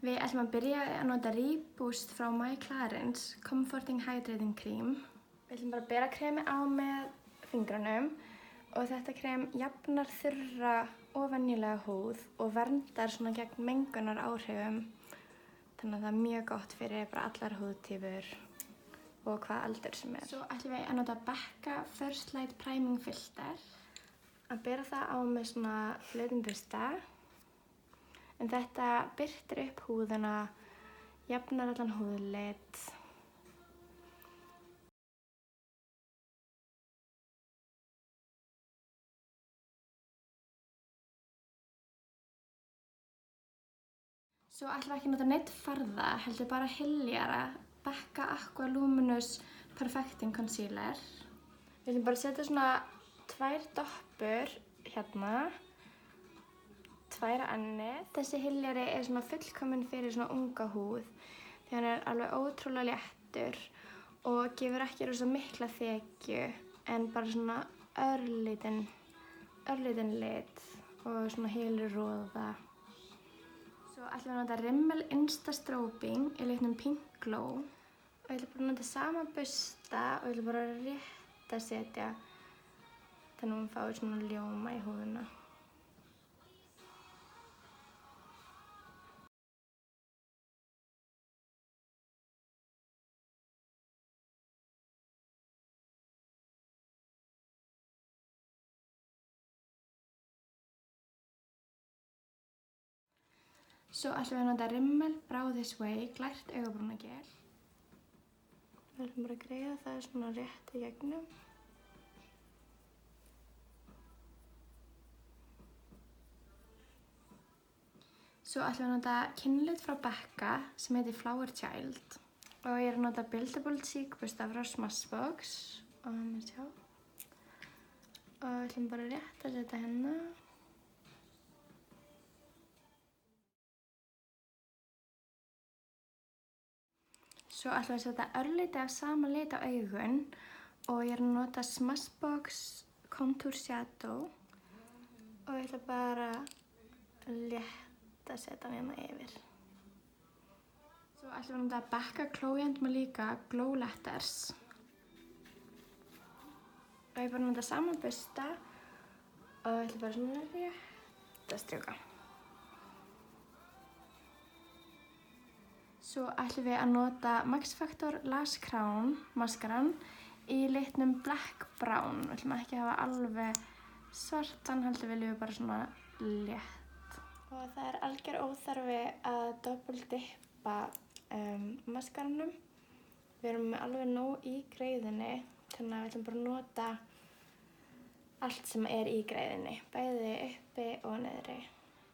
Við ætlum að byrja að nota Reboost frá My Clarins Comforting Hydrating Cream. Við ætlum bara að bera kremið á með fingrunum og þetta krem jafnar þurra og venjulega húð og verndar svona gegn mengunar áhrifum. Þannig að það er mjög gott fyrir bara allar húðtípur og hvað aldur sem er. Svo ætlum við að nota Becca First Light Priming Filter. Að bera það á með svona flötum bursta. En þetta birtir upp húðina, jafnar allan húðlit. Svo ætlum við ekki að nota neitt farða, heldur bara hyljara Becca Aqua Luminous Perfecting Concealer. Við ætlum bara að setja svona 2 doppur hérna. 2 á ennið. Þessi hyljari er svona fullkominn fyrir svona unga húð því hann er alveg ótrúlega léttur og gefur ekki rosa mikla þekju en bara svona örlítinn lit og svona hylróða. Svo ætlum við að nota Rimmel Insta Strobing í litnum Pink Glow og ég ætla bara að nota sama bursta og ég ætla bara að rétt að setja þannig að hún fái svona ljóma í húðina. Svo ætlum við að nota Rimmel Brow This Way glært augabrúnagel. Við ætlum bara að greiða það svona rétt í gegnum. Svo ætlum við að nota kinnlit frá Becca sem heitir Flower Child. Og ég er að nota Buildable Cheek bursta frá Smashbox. Og við ætlum bara rétt að setja hérna. Svo ætlum við að setja örlítið af sama lit á augun og ég er að nota Smashbox Contour Shadow og ég ætla bara létt að setja hann hérna yfir. Svo ætlum við að nota Becca Cloyant Malika Glow Letters og ég bara nota sama bursta og ég ætla bara svona rétt að strjúka. Svo ætlum við að nota Max Factor Lash Crown maskaran í litnum Black Brown. Við ætlum ekki að hafa alveg svartan, heldur viljum við bara svona létt. Og það er algjör óþarfi að doppeldippa maskaranum. Við erum með alveg nóg í greiðinni, þannig að við ætlum bara að nota allt sem er í greiðinni, bæði uppi og niðri.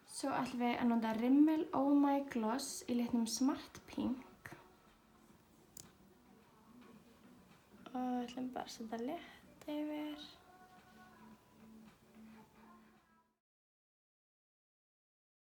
Svo ætlum við að nota Rimmel Oh My Gloss í litnum Smart Pink. Og við ætlum bara að setja létt yfir.